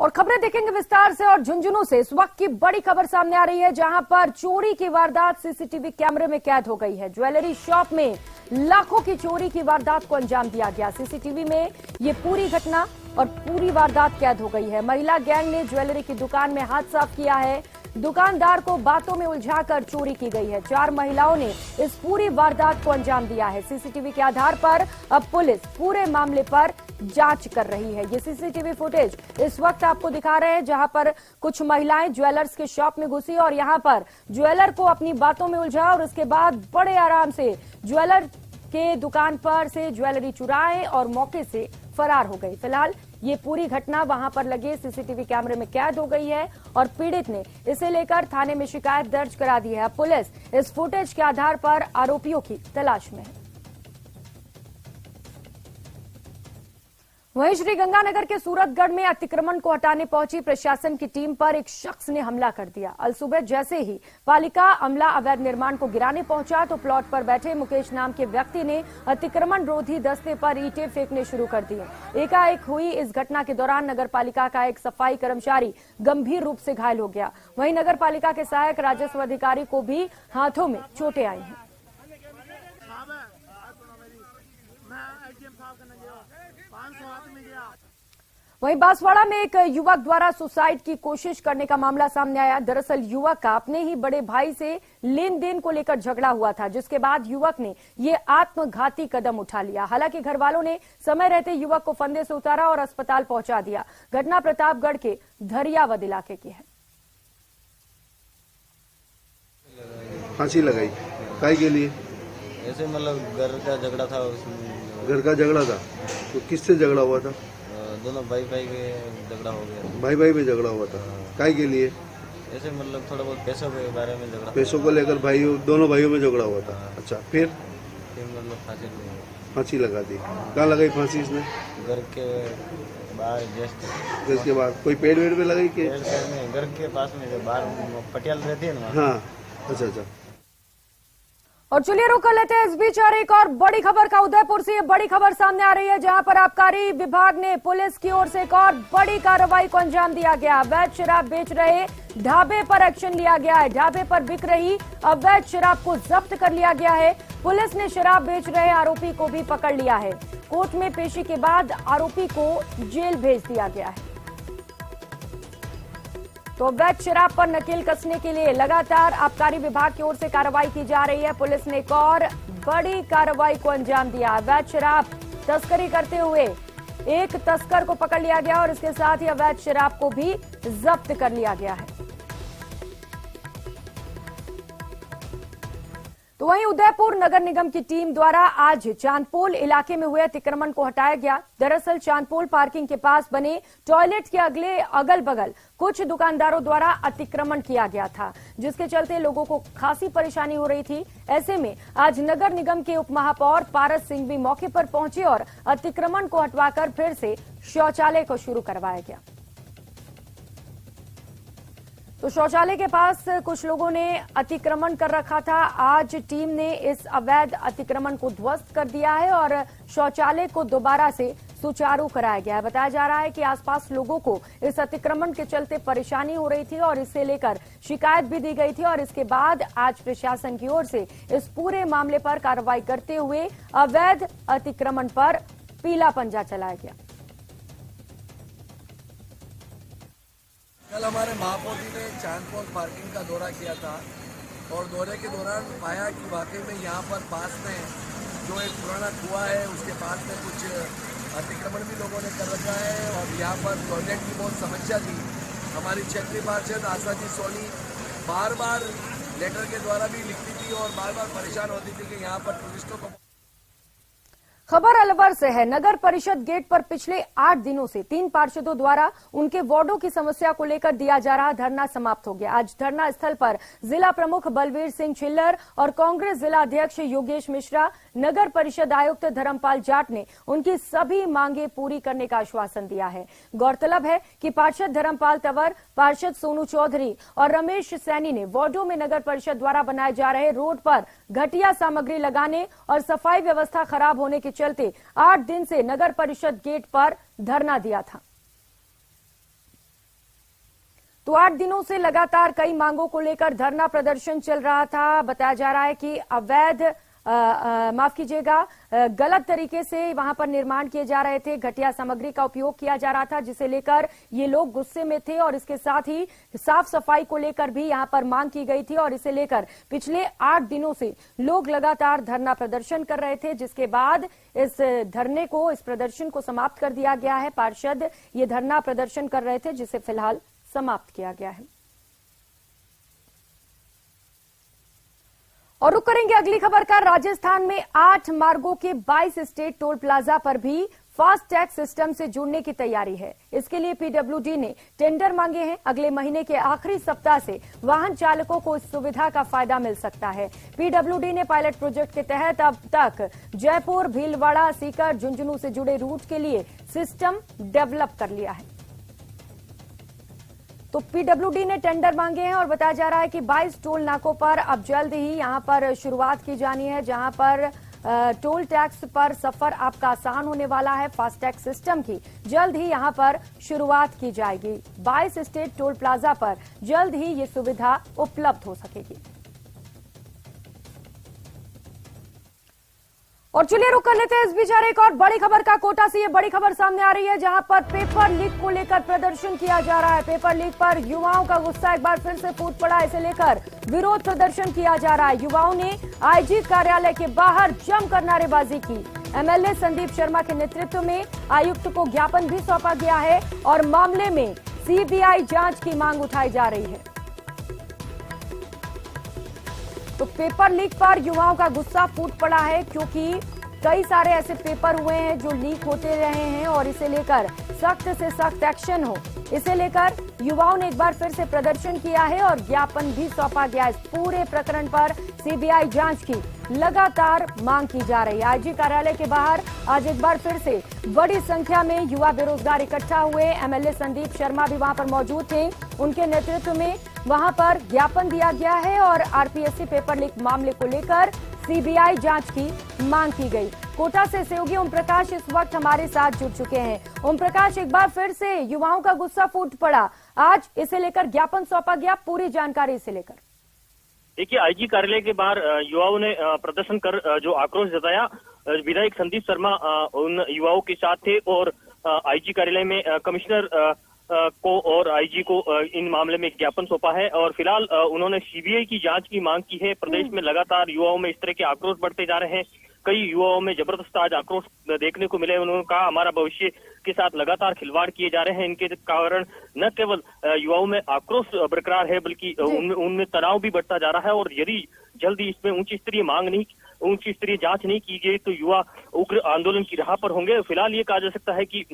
और खबरें देखेंगे विस्तार से। और झुंझुनू से इस वक्त की बड़ी खबर सामने आ रही है, जहां पर चोरी की वारदात सीसीटीवी कैमरे में कैद हो गई है। ज्वेलरी शॉप में लाखों की चोरी की वारदात को अंजाम दिया गया। सीसीटीवी में ये पूरी घटना और पूरी वारदात कैद हो गई है। महिला गैंग ने ज्वेलरी की दुकान में हाथ साफ किया है। दुकानदार को बातों में उलझाकर चोरी की गई है। 4 महिलाओं ने इस पूरी वारदात को अंजाम दिया है। सीसीटीवी के आधार पर अब पुलिस पूरे मामले पर जांच कर रही है। ये सीसीटीवी फुटेज इस वक्त आपको दिखा रहे हैं, जहां पर कुछ महिलाएं ज्वेलर्स के शॉप में घुसी और यहां पर ज्वेलर को अपनी बातों में उलझा और उसके बाद बड़े आराम से ज्वेलर के दुकान पर से ज्वेलरी चुराए और मौके से फरार हो गई। फिलहाल ये पूरी घटना वहां पर लगे सीसीटीवी कैमरे में कैद हो गई है और पीड़ित ने इसे लेकर थाने में शिकायत दर्ज करा दी है। अब पुलिस इस फुटेज के आधार पर आरोपियों की तलाश में है। वहीं श्रीगंगानगर के सूरतगढ़ में अतिक्रमण को हटाने पहुंची प्रशासन की टीम पर एक शख्स ने हमला कर दिया। अलसुबह जैसे ही पालिका अमला अवैध निर्माण को गिराने पहुंचा तो प्लॉट पर बैठे मुकेश नाम के व्यक्ति ने अतिक्रमण रोधी दस्ते पर ईंटें फेंकने शुरू कर दिए। एकाएक हुई इस घटना के दौरान नगर पालिका का एक सफाई कर्मचारी गंभीर रूप से घायल हो गया। वहीं नगर पालिका के सहायक राजस्व अधिकारी को भी हाथों में चोटें आई हैं। वहीं बांसवाड़ा में एक युवक द्वारा सुसाइड की कोशिश करने का मामला सामने आया। दरअसल युवक का अपने ही बड़े भाई से लेन देन को लेकर झगड़ा हुआ था, जिसके बाद युवक ने ये आत्मघाती कदम उठा लिया। हालांकि घर वालों ने समय रहते युवक को फंदे से उतारा और अस्पताल पहुंचा दिया। घटना प्रतापगढ़ के धरियावद इलाके की है। फांसी लगाई काय के लिए? ऐसे मतलब घर का झगड़ा था। घर का झगड़ा था तो किससे झगड़ा हुआ था? दोनों भाई भाई के झगड़ा हो गया। भाई भाई में झगड़ा हुआ था काय के लिए? ऐसे मतलब थोड़ा बहुत पैसों के बारे में झगड़ा। पैसों को लेकर भाई दोनों भाइयों में झगड़ा हुआ था। अच्छा, फिर मतलब फांसी लगा दी। कहाँ लगाई फांसी इसने? घर के बाहर जस्ट। घर के बाद कोई पेड़ वेड़ पे लगाई के? घर के पास में जो बाहर पटियाल रहती है ना। हाँ, अच्छा। और चलिए रुक कर लेते हैं इस बीच और एक और बड़ी खबर का। उदयपुर से ये बड़ी खबर सामने आ रही है, जहां पर आबकारी विभाग ने पुलिस की ओर से एक और बड़ी कार्रवाई को अंजाम दिया गया। अवैध शराब बेच रहे ढाबे पर एक्शन लिया गया है। ढाबे पर बिक रही अवैध शराब को जब्त कर लिया गया है। पुलिस ने शराब बेच रहे आरोपी को भी पकड़ लिया है। कोर्ट में पेशी के बाद आरोपी को जेल भेज दिया गया है। तो अवैध शराब पर नकेल कसने के लिए लगातार आबकारी विभाग की ओर से कार्रवाई की जा रही है। पुलिस ने एक और बड़ी कार्रवाई को अंजाम दिया। अवैध शराब तस्करी करते हुए एक तस्कर को पकड़ लिया गया और इसके साथ ही अवैध शराब को भी जब्त कर लिया गया है। तो वहीं उदयपुर नगर निगम की टीम द्वारा आज चांदपोल इलाके में हुए अतिक्रमण को हटाया गया। दरअसल चांदपोल पार्किंग के पास बने टॉयलेट के अगल बगल कुछ दुकानदारों द्वारा अतिक्रमण किया गया था, जिसके चलते लोगों को खासी परेशानी हो रही थी। ऐसे में आज नगर निगम के उप महापौर पारस सिंह भी मौके पर पहुंचे और अतिक्रमण को हटवाकर फिर से शौचालय को शुरू करवाया गया। तो शौचालय के पास कुछ लोगों ने अतिक्रमण कर रखा था। आज टीम ने इस अवैध अतिक्रमण को ध्वस्त कर दिया है और शौचालय को दोबारा से सुचारू कराया गया है। बताया जा रहा है कि आसपास लोगों को इस अतिक्रमण के चलते परेशानी हो रही थी और इससे लेकर शिकायत भी दी गई थी और इसके बाद आज प्रशासन की ओर से इस पूरे मामले पर कार्रवाई करते हुए अवैध अतिक्रमण पर पीला पंजा चलाया गया। कल हमारे महापौर जी ने चांदपोल पार्किंग का दौरा किया था और दौरे के दौरान पाया कि वाकई में यहाँ पर पास में जो एक पुराना कुआं है उसके पास में कुछ अतिक्रमण भी लोगों ने कर रखा है और यहाँ पर टॉयलेट की बहुत समस्या थी। हमारी क्षेत्रीय पार्षद आशा जी सोनी बार बार लेटर के द्वारा भी लिखती थी और बार बार परेशान होती थी कि यहाँ पर टूरिस्टों को। खबर अलवर से है। नगर परिषद गेट पर पिछले 8 दिनों से 3 पार्षदों द्वारा उनके वार्डों की समस्या को लेकर दिया जा रहा धरना समाप्त हो गया। आज धरना स्थल पर जिला प्रमुख बलवीर सिंह छिल्लर और कांग्रेस जिला अध्यक्ष योगेश मिश्रा, नगर परिषद आयुक्त धर्मपाल जाट ने उनकी सभी मांगे पूरी करने का आश्वासन दिया है। गौरतलब है कि पार्षद धर्मपाल तंवर, पार्षद सोनू चौधरी और रमेश सैनी ने वार्डों में नगर परिषद द्वारा बनाए जा रहे रोड पर घटिया सामग्री लगाने और सफाई व्यवस्था खराब होने के चलते 8 दिन से नगर परिषद गेट पर धरना दिया था। तो 8 दिनों से लगातार कई मांगों को लेकर धरना प्रदर्शन चल रहा था। बताया जा रहा है कि अवैध माफ कीजिएगा, गलत तरीके से वहां पर निर्माण किए जा रहे थे, घटिया सामग्री का उपयोग किया जा रहा था, जिसे लेकर ये लोग गुस्से में थे और इसके साथ ही साफ सफाई को लेकर भी यहां पर मांग की गई थी और इसे लेकर पिछले 8 दिनों से लोग लगातार धरना प्रदर्शन कर रहे थे, जिसके बाद इस धरने को, इस प्रदर्शन को समाप्त कर दिया गया है। पार्षद ये धरना प्रदर्शन कर रहे थे, जिसे फिलहाल समाप्त किया गया है। और रुक करेंगे अगली खबर का। राजस्थान में 8 मार्गों के 22 स्टेट टोल प्लाजा पर भी फास्ट टैग सिस्टम से जुड़ने की तैयारी है। इसके लिए पीडब्ल्यूडी ने टेंडर मांगे हैं। अगले महीने के आखिरी सप्ताह से वाहन चालकों को इस सुविधा का फायदा मिल सकता है। पीडब्ल्यूडी ने पायलट प्रोजेक्ट के तहत अब तक जयपुर, भीलवाड़ा, सीकर, झुंझुनू से जुड़े रूट के लिए सिस्टम डेवलप कर लिया है। तो पीडब्ल्यूडी ने टेंडर मांगे हैं और बताया जा रहा है कि 22 टोल नाकों पर अब जल्द ही यहां पर शुरुआत की जानी है, जहां पर टोल टैक्स पर सफर आपका आसान होने वाला है। फास्टैग सिस्टम की जल्द ही यहां पर शुरुआत की जाएगी। 22 स्टेट टोल प्लाजा पर जल्द ही ये सुविधा उपलब्ध हो सकेगी। और चलिए रुक कर लेते हैं इस बीच एक और बड़ी खबर का। कोटा से ये बड़ी खबर सामने आ रही है, जहां पर पेपर लीक को लेकर प्रदर्शन किया जा रहा है। पेपर लीक पर युवाओं का गुस्सा एक बार फिर से फूट पड़ा। इसे लेकर विरोध प्रदर्शन किया जा रहा है। युवाओं ने आईजी कार्यालय के बाहर जमकर नारेबाजी की। एमएलए संदीप शर्मा के नेतृत्व में आयुक्त को ज्ञापन भी सौंपा गया है और मामले में सीबीआई जांच की मांग उठाई जा रही है। तो पेपर लीक पर युवाओं का गुस्सा फूट पड़ा है, क्योंकि कई सारे ऐसे पेपर हुए हैं जो लीक होते रहे हैं और इसे लेकर सख्त से सख्त एक्शन हो, इसे लेकर युवाओं ने एक बार फिर से प्रदर्शन किया है और ज्ञापन भी सौंपा गया। इस पूरे प्रकरण पर सीबीआई जांच की लगातार मांग की जा रही है। आईजी कार्यालय के बाहर आज एक बार फिर से बड़ी संख्या में युवा बेरोजगार इकट्ठा हुए। एमएलए संदीप शर्मा भी वहां पर मौजूद थे। उनके नेतृत्व में वहां पर ज्ञापन दिया गया है और आरपीएससी पेपर लीक मामले को लेकर सीबीआई जांच की मांग की गई। कोटा से सहयोगी ओम प्रकाश इस वक्त हमारे साथ जुड़ चुके हैं। ओम प्रकाश, एक बार फिर से युवाओं का गुस्सा फूट पड़ा, आज इसे लेकर ज्ञापन सौंपा गया, पूरी जानकारी इसे लेकर। देखिए, आईजी कार्यालय के बाहर युवाओं ने प्रदर्शन कर जो आक्रोश जताया। विधायक संदीप शर्मा उन युवाओं के साथ थे और आईजी कार्यालय में कमिश्नर को और आईजी को इन मामले में ज्ञापन सौंपा है और फिलहाल उन्होंने सीबीआई की जांच की मांग की है। प्रदेश में लगातार युवाओं में इस तरह के आक्रोश बढ़ते जा रहे हैं। कई युवाओं में जबरदस्त आज आक्रोश देखने को मिले। उन्होंने कहा हमारा भविष्य के साथ लगातार खिलवाड़ किए जा रहे हैं। इनके कारण न केवल युवाओं में आक्रोश बरकरार है, बल्कि उनमें तनाव भी बढ़ता जा रहा है और यदि जल्दी इसमें उच्च स्तरीय जांच नहीं की गई तो युवा उग्र आंदोलन की राह पर होंगे। फिलहाल ये कहा जा सकता है कि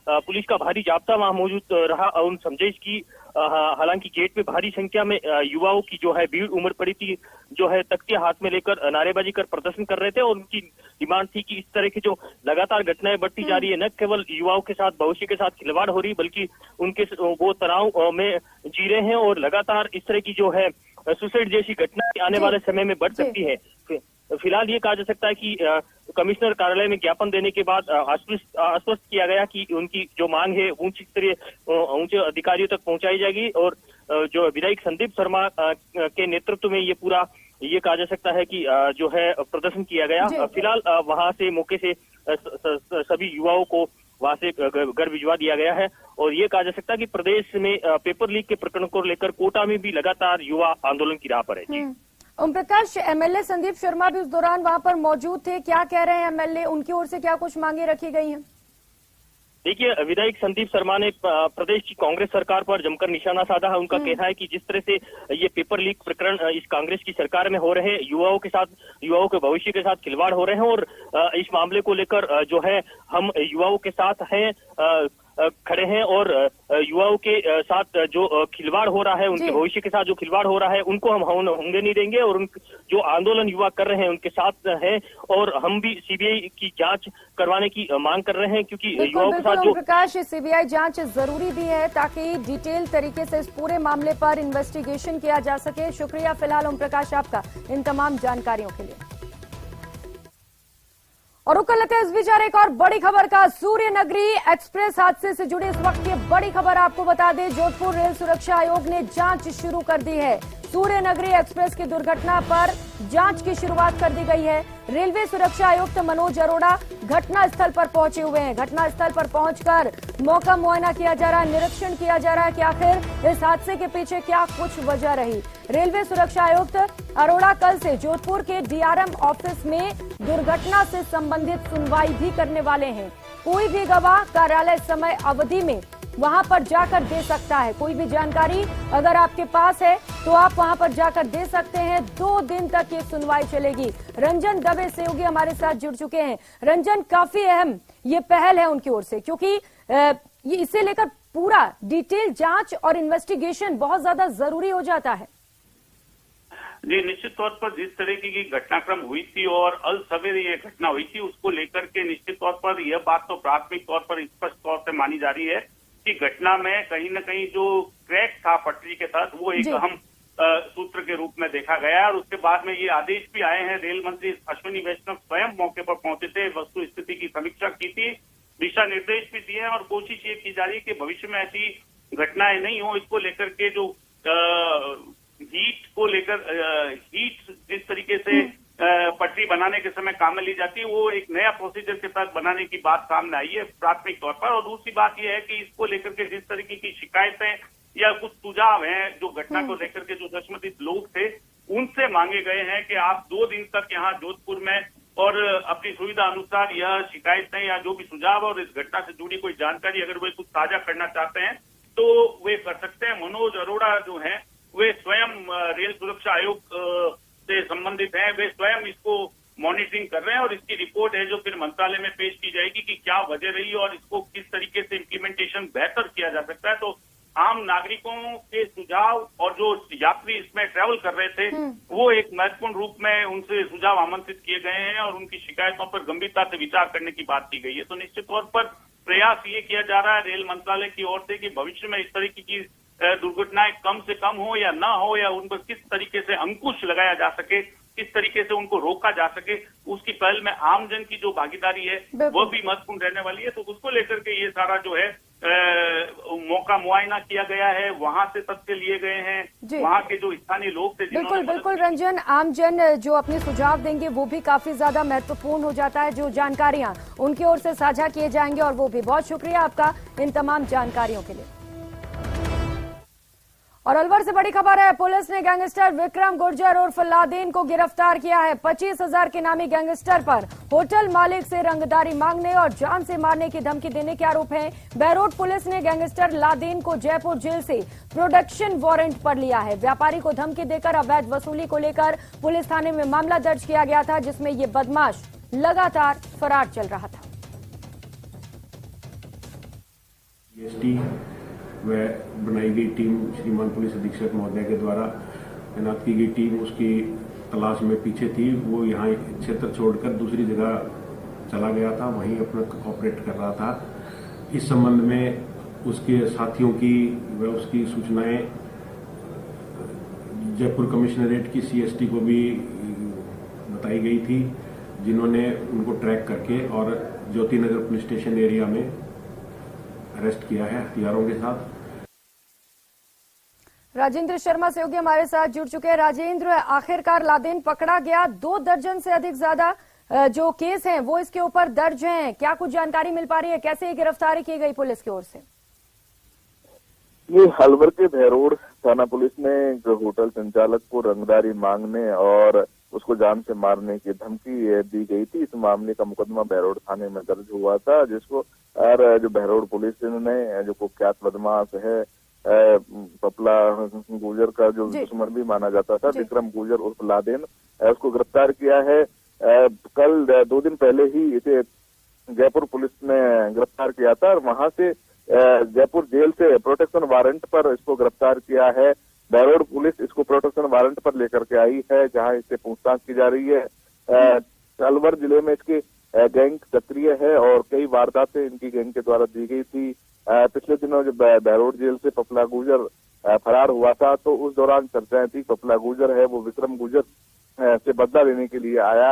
पुलिस का भारी जाब्ता वहां मौजूद रहा और उन समझेश की हालांकि गेट में भारी संख्या में युवाओं की जो है भीड़ उमड़ पड़ी थी, जो है तख्तियां हाथ में लेकर नारेबाजी कर प्रदर्शन कर रहे थे और उनकी डिमांड थी कि इस तरह की जो लगातार घटनाएं बढ़ती जा रही है, न केवल युवाओं के साथ भविष्य के साथ खिलवाड़ हो रही, बल्कि उनके वो तनाव में जी रहे हैं और लगातार इस तरह की जो है सुसाइड जैसी घटनाएं आने वाले समय में बढ़ सकती है। फिलहाल ये कहा जा सकता है कि कमिश्नर कार्यालय में ज्ञापन देने के बाद आश्वस्त किया गया कि उनकी जो मांग है ऊंचे अधिकारियों तक पहुंचाई जाएगी और जो विधायक संदीप शर्मा के नेतृत्व में ये कहा जा सकता है कि जो है प्रदर्शन किया गया। फिलहाल वहां से मौके से सभी युवाओं को वहां से घर भिजवा दिया गया है और ये कहा जा सकता है कि प्रदेश में पेपर लीक के प्रकरण को लेकर कोटा में भी लगातार युवा आंदोलन की राह पर है। जी ओम प्रकाश, एमएलए संदीप शर्मा भी उस दौरान वहां पर मौजूद थे, क्या कह रहे हैं एमएलए, उनकी ओर से क्या कुछ मांगे रखी गई हैं? देखिए, विधायक संदीप शर्मा ने प्रदेश की कांग्रेस सरकार पर जमकर निशाना साधा है। उनका कहना है कि जिस तरह से ये पेपर लीक प्रकरण इस कांग्रेस की सरकार में हो रहे हैं, युवाओं के भविष्य के साथ खिलवाड़ हो रहे हैं और इस मामले को लेकर जो है हम युवाओं के साथ हैं, खड़े हैं और युवाओं के साथ जो खिलवाड़ हो रहा है, उनके भविष्य के साथ जो खिलवाड़ हो रहा है, उनको हम होंगे नहीं देंगे और जो आंदोलन युवा कर रहे हैं उनके साथ हैं और हम भी सीबीआई की जांच करवाने की मांग कर रहे हैं, क्योंकि युवाओं के साथ जो प्रकाश सीबीआई जांच जरूरी भी है ताकि डिटेल तरीके से इस पूरे मामले पर इन्वेस्टिगेशन किया जा सके। शुक्रिया फिलहाल ओम प्रकाश आपका इन तमाम जानकारियों के लिए। और रुक लेते हैं इस बीच एक और बड़ी खबर का। सूर्य नगरी एक्सप्रेस हादसे से जुड़ी इस वक्त की बड़ी खबर आपको बता दें, जोधपुर रेल सुरक्षा आयोग ने जांच शुरू कर दी है। सूर्य नगरी एक्सप्रेस की दुर्घटना पर जांच की शुरुआत कर दी गई है। रेलवे सुरक्षा आयुक्त मनोज अरोड़ा घटना स्थल पर पहुंचे हुए हैं। घटना स्थल पर पहुंचकर मौका मुआयना किया जा रहा है, निरीक्षण किया जा रहा है कि आखिर इस हादसे के पीछे क्या कुछ वजह रही। रेलवे सुरक्षा आयुक्त अरोड़ा कल से जोधपुर के डीआरएम ऑफिस में दुर्घटना से संबंधित सुनवाई भी करने वाले हैं। कोई भी गवाह कार्यालय समय अवधि में वहां पर जाकर दे सकता है। कोई भी जानकारी अगर आपके पास है तो आप वहां पर जाकर दे सकते हैं। 2 दिन तक ये सुनवाई चलेगी। रंजन दवे सहयोगी हमारे साथ जुड़ चुके हैं। रंजन, काफी अहम ये पहल है उनकी ओर से, क्योंकि ये इसे लेकर पूरा डिटेल जांच और इन्वेस्टिगेशन बहुत ज्यादा जरूरी हो जाता है। जी, निश्चित तौर पर जिस तरह की घटनाक्रम हुई थी और अल सवेरे ये घटना हुई थी, उसको लेकर के निश्चित तौर पर यह बात तो प्राथमिक तौर पर स्पष्ट तौर से मानी जा रही है कि घटना में कहीं न कहीं जो क्रैक था पटरी के साथ, वो एक अहम सूत्र के रूप में देखा गया। और उसके बाद में ये आदेश भी आए हैं। रेल मंत्री अश्विनी वैष्णव स्वयं मौके पर पहुंचे थे, वस्तु स्थिति की समीक्षा की थी, दिशा निर्देश भी दिए हैं और कोशिश ये की जा रही है कि भविष्य में ऐसी घटनाएं नहीं हो। इसको लेकर के जो हीट को लेकर हीट जिस तरीके से पटरी बनाने के समय काम में ली जाती है, वो एक नया प्रोसीजर के साथ बनाने की बात सामने आई है प्राथमिक तौर पर। और दूसरी बात यह है कि इसको लेकर के जिस तरीके की शिकायतें या कुछ सुझाव हैं जो घटना को लेकर के जो संबंधित लोग थे उनसे मांगे गए हैं कि आप 2 दिन तक यहाँ जोधपुर में और अपनी सुविधा अनुसार यह शिकायतें या जो भी सुझाव और इस घटना से जुड़ी कोई जानकारी अगर वे कुछ साझा करना चाहते हैं तो वे कर सकते हैं। मनोज अरोड़ा जो है वे स्वयं रेल सुरक्षा आयोग से संबंधित हैं, वे स्वयं इसको मॉनिटरिंग कर रहे हैं और इसकी रिपोर्ट है जो फिर मंत्रालय में पेश की जाएगी कि क्या वजह रही और इसको किस तरीके से इम्प्लीमेंटेशन बेहतर किया जा सकता है। तो आम नागरिकों के सुझाव और जो यात्री इसमें ट्रैवल कर रहे थे वो एक महत्वपूर्ण रूप में उनसे सुझाव आमंत्रित किए गए हैं और उनकी शिकायतों पर गंभीरता से विचार करने की बात की गई है। तो निश्चित तौर पर प्रयास ये किया जा रहा है रेल मंत्रालय की ओर से कि भविष्य में इस तरीके की दुर्घटनाएं कम से कम हो या ना हो, या उन पर किस तरीके से अंकुश लगाया जा सके, किस तरीके से उनको रोका जा सके, उसकी पहल में आमजन की जो भागीदारी है वो भी महत्वपूर्ण रहने वाली है। तो उसको लेकर के ये सारा जो है मौका मुआयना किया गया है, वहां से तथ्य लिए गए हैं, वहां के जो स्थानीय लोग थे। बिल्कुल रंजन, आमजन जो अपने सुझाव देंगे वो भी काफी ज्यादा महत्वपूर्ण हो जाता है। जो जानकारियां उनकी ओर से साझा किए जाएंगे और वो भी। बहुत शुक्रिया आपका इन तमाम जानकारियों के लिए। और अलवर से बड़ी खबर है, पुलिस ने गैंगस्टर विक्रम गुर्जर उर्फ लादेन को गिरफ्तार किया है। 25,000 के नामी गैंगस्टर पर होटल मालिक से रंगदारी मांगने और जान से मारने की धमकी देने के आरोप हैं। बहरोड पुलिस ने गैंगस्टर लादेन को जयपुर जेल से प्रोडक्शन वारंट पर लिया है। व्यापारी को धमकी देकर अवैध वसूली को लेकर पुलिस थाने में मामला दर्ज किया गया था, जिसमें ये बदमाश लगातार फरार चल रहा था। वह बनाई गई टीम श्रीमान पुलिस अधीक्षक महोदय के द्वारा तैनात की गई टीम उसकी तलाश में पीछे थी। वो यहाँ क्षेत्र छोड़कर दूसरी जगह चला गया था, वहीं अपना ऑपरेट कर रहा था। इस संबंध में उसके साथियों की व उसकी सूचनाएं जयपुर कमिश्नरेट की सीएसटी को भी बताई गई थी, जिन्होंने उनको ट्रैक करके और ज्योति नगर पुलिस स्टेशन एरिया में अरेस्ट किया है हथियारों के साथ। राजेंद्र शर्मा सहयोगी हमारे साथ जुड़ चुके हैं। राजेंद्र, आखिरकार लादेन पकड़ा गया। 2 दर्जन से अधिक ज्यादा जो केस हैं वो इसके ऊपर दर्ज हैं। क्या कुछ जानकारी मिल पा रही है, कैसे ये गिरफ्तारी की गई पुलिस की ओर से? ये अलवर के बहरोड थाना पुलिस ने होटल संचालक को रंगदारी मांगने और उसको जान से मारने की धमकी दी गई थी। इस मामले का मुकदमा बहरोड थाने में दर्ज हुआ था, जिसको जो बहरोड पुलिस ने जो कुख्यात बदमाश है पपला गुर्जर का जो दुश्मन भी माना जाता था विक्रम गुर्जर उर्फ लादेन, उसको गिरफ्तार किया है। कल 2 दिन पहले ही इसे जयपुर पुलिस ने गिरफ्तार किया था और वहां से जयपुर जेल से प्रोटेक्शन वारंट पर इसको गिरफ्तार किया है। बहरोड पुलिस इसको प्रोटेक्शन वारंट पर लेकर के आई है, जहां इससे पूछताछ की जा रही है। अलवर जिले में इसकी गैंग सक्रिय है और कई वारदातें इनकी गैंग के द्वारा दी गई थी। पिछले दिनों जब बहरोड जेल से पपला गुर्जर फरार हुआ था तो उस दौरान चर्चाएं थी पपला गुर्जर है वो विक्रम गुर्जर से बदला लेने के लिए आया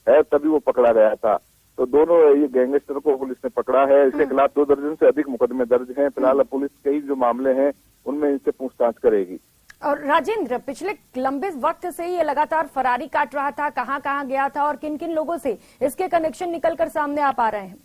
है, तभी वो पकड़ा गया था। तो दोनों ये गैंगस्टर को पुलिस ने पकड़ा है। इसके खिलाफ 2 दर्जन से अधिक मुकदमे दर्ज हैं। फिलहाल पुलिस कई जो मामले हैं उनमें इनसे पूछताछ करेगी। और राजेंद्र, पिछले लंबे वक्त से ये लगातार फरारी काट रहा था, कहां कहां गया था और किन किन लोगों से इसके कनेक्शन निकलकर सामने आ पा रहे हैं?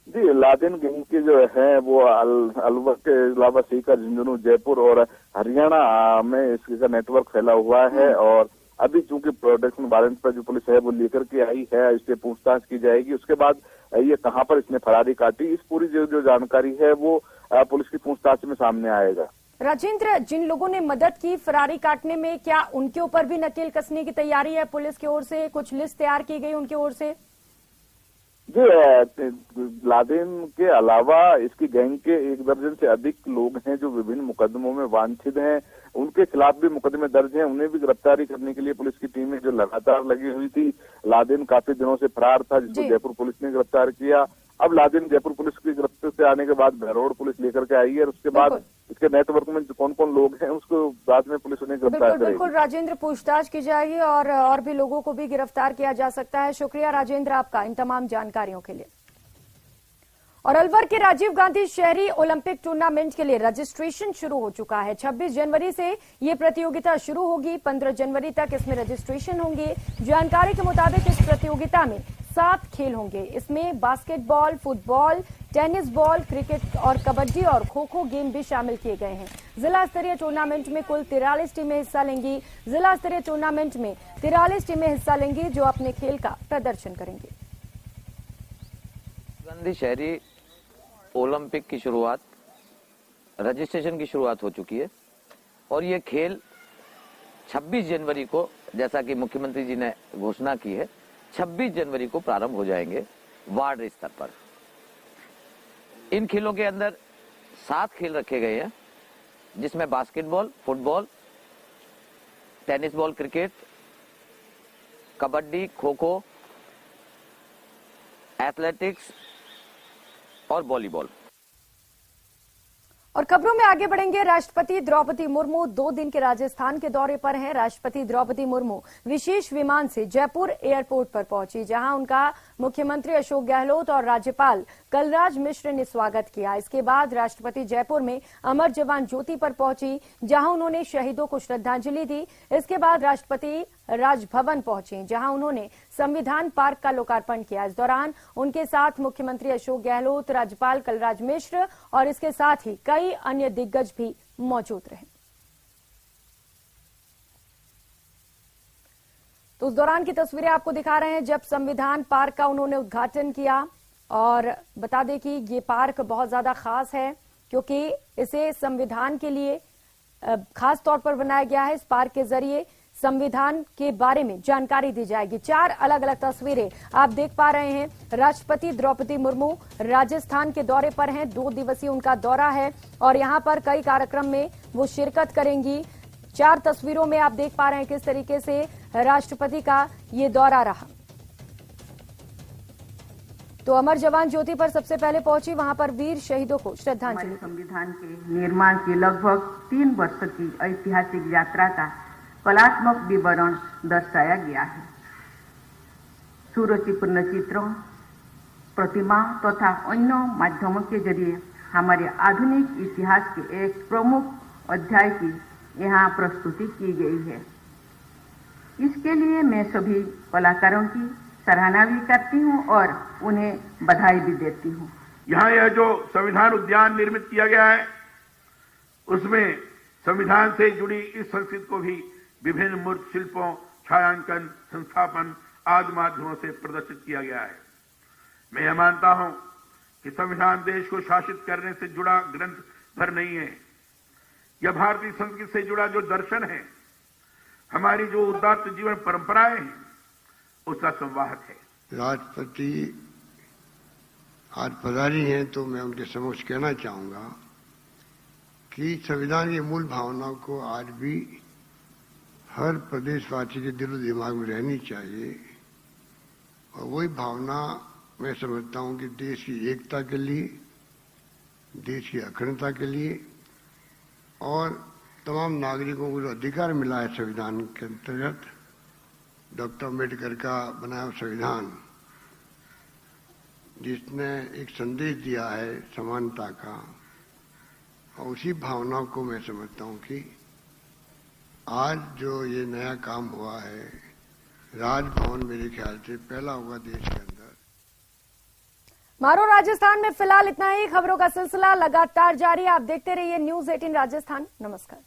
जी, लादेन गैंग के जो है वो अलवर के अलावा सीकर, झुंझुनू, जयपुर और हरियाणा में इसका नेटवर्क फैला हुआ है। और अभी चूंकि प्रोडक्शन वारंट पर जो पुलिस है वो लेकर के आई है, इससे पूछताछ की जाएगी। उसके बाद ये कहां पर इसने फरारी काटी, इस पूरी जो जानकारी है वो पुलिस की पूछताछ में सामने आएगा। राजेंद्र, जिन लोगों ने मदद की फरारी काटने में, क्या उनके ऊपर भी नकेल कसने की तैयारी है पुलिस की ओर से? कुछ लिस्ट तैयार की गई उनकी ओर से? जी, लादेन के अलावा इसकी गैंग के 1 दर्जन से अधिक लोग हैं जो विभिन्न मुकदमों में वांछित हैं। उनके खिलाफ भी मुकदमे दर्ज हैं। उन्हें भी गिरफ्तारी करने के लिए पुलिस की टीमें जो लगातार लगी हुई थी। लादेन काफी दिनों से फरार था, जिसको जयपुर पुलिस ने गिरफ्तार किया। अब लादेन जयपुर पुलिस की गिरफ्त से आने के बाद बहरोड पुलिस लेकर के आई है और उसके बाद इसके नेटवर्क में कौन कौन लोग हैं उसको बाद में पुलिस उन्हें गिरफ्तार करेगी। बिल्कुल राजेंद्र, पूछताछ की जाएगी और भी लोगों को भी गिरफ्तार किया जा सकता है। शुक्रिया राजेंद्र आपका इन तमाम जानकारियों के लिए। और अलवर के राजीव गांधी शहरी ओलंपिक टूर्नामेंट के लिए रजिस्ट्रेशन शुरू हो चुका है। 26 जनवरी से ये प्रतियोगिता शुरू होगी। 15 जनवरी तक इसमें रजिस्ट्रेशन होंगे। जानकारी के मुताबिक इस प्रतियोगिता में 7 खेल होंगे। इसमें basketball, football, tennis ball, cricket और कबड्डी और खो खो गेम भी शामिल किए गए हैं। जिला स्तरीय टूर्नामेंट में कुल 43 टीमें हिस्सा लेंगी। जिला स्तरीय टूर्नामेंट में 43 टीमें हिस्सा लेंगी जो अपने खेल का प्रदर्शन करेंगे। गांधी शहरी ओलंपिक की शुरुआत, रजिस्ट्रेशन की शुरुआत हो चुकी है और ये खेल 26 जनवरी को, जैसा कि मुख्यमंत्री जी ने घोषणा की है, 26 जनवरी को प्रारंभ हो जाएंगे वार्ड स्तर पर। इन खेलों के अंदर 7 खेल रखे गए हैं, जिसमें basketball, football, tennis ball, cricket, kabaddi, kho kho, athletics और वॉलीबॉल। और खबरों में आगे बढ़ेंगे। राष्ट्रपति द्रौपदी मुर्मू 2 दिन के राजस्थान के दौरे पर हैं। राष्ट्रपति द्रौपदी मुर्मू विशेष विमान से जयपुर एयरपोर्ट पर पहुंची, जहां उनका मुख्यमंत्री अशोक गहलोत और राज्यपाल कलराज मिश्र ने स्वागत किया। इसके बाद राष्ट्रपति जयपुर में अमर जवान ज्योति पर पहुंची, जहां उन्होंने शहीदों को श्रद्धांजलि दी। इसके बाद राष्ट्रपति राजभवन पहुंचे, जहां उन्होंने संविधान पार्क का लोकार्पण किया। इस दौरान उनके साथ मुख्यमंत्री अशोक गहलोत, राज्यपाल कलराज मिश्र और इसके साथ ही कई अन्य दिग्गज भी मौजूद रहे। तो उस दौरान की तस्वीरें आपको दिखा रहे हैं जब संविधान पार्क का उन्होंने उद्घाटन किया। और बता दें कि ये पार्क बहुत ज्यादा खास है क्योंकि इसे संविधान के लिए खास तौर पर बनाया गया है। इस पार्क के जरिए संविधान के बारे में जानकारी दी जाएगी। 4 अलग अलग तस्वीरें आप देख पा रहे हैं। राष्ट्रपति द्रौपदी मुर्मू राजस्थान के दौरे पर हैं। 2 दिवसीय उनका दौरा है और यहां पर कई कार्यक्रम में वो शिरकत करेंगी। 4 तस्वीरों में आप देख पा रहे हैं किस तरीके से राष्ट्रपति का ये दौरा रहा। तो अमर जवान ज्योति पर सबसे पहले पहुंची, वहां पर वीर शहीदों को श्रद्धांजलि। संविधान के निर्माण की लगभग 3 वर्ष की ऐतिहासिक यात्रा का कलात्मक विवरण दर्शाया गया है। सुरुचिपूर्ण चित्रों, प्रतिमा तथा अन्य माध्यमों के जरिए हमारे आधुनिक इतिहास के एक प्रमुख अध्याय की यहाँ प्रस्तुति की गई है। इसके लिए मैं सभी कलाकारों की सराहना भी करती हूँ और उन्हें बधाई भी देती हूँ। यहाँ यह जो संविधान उद्यान निर्मित किया गया है, उसमें संविधान से जुड़ी इस संस्कृति को भी विभिन्न मूर्त शिल्पों, छायांकन, संस्थापन आदि माध्यमों से प्रदर्शित किया गया है। मैं यह मानता हूं कि संविधान देश को शासित करने से जुड़ा ग्रंथ भर नहीं है। यह भारतीय संस्कृति से जुड़ा जो दर्शन है, हमारी जो उदात्त जीवन परंपराएं हैं, उसका संवाहक है। राष्ट्रपति आज पधारी हैं तो मैं उनके समक्ष कहना चाहूंगा कि संविधान की मूल भावनाओं को आज भी हर प्रदेशवासी के दिलो दिमाग में रहनी चाहिए। और वही भावना मैं समझता हूं कि देश की एकता के लिए, देश की अखंडता के लिए और तमाम नागरिकों को जो अधिकार मिला है संविधान के अंतर्गत, डॉक्टर अम्बेडकर का बनाया संविधान, जिसने एक संदेश दिया है समानता का, और उसी भावना को मैं समझता हूं कि आज जो ये नया काम हुआ है, राजभवन मेरे ख्याल से पहला होगा देश के अंदर। मारो राजस्थान में फिलहाल इतना ही। खबरों का सिलसिला लगातार जारी है। आप देखते रहिए News 18 राजस्थान। नमस्कार।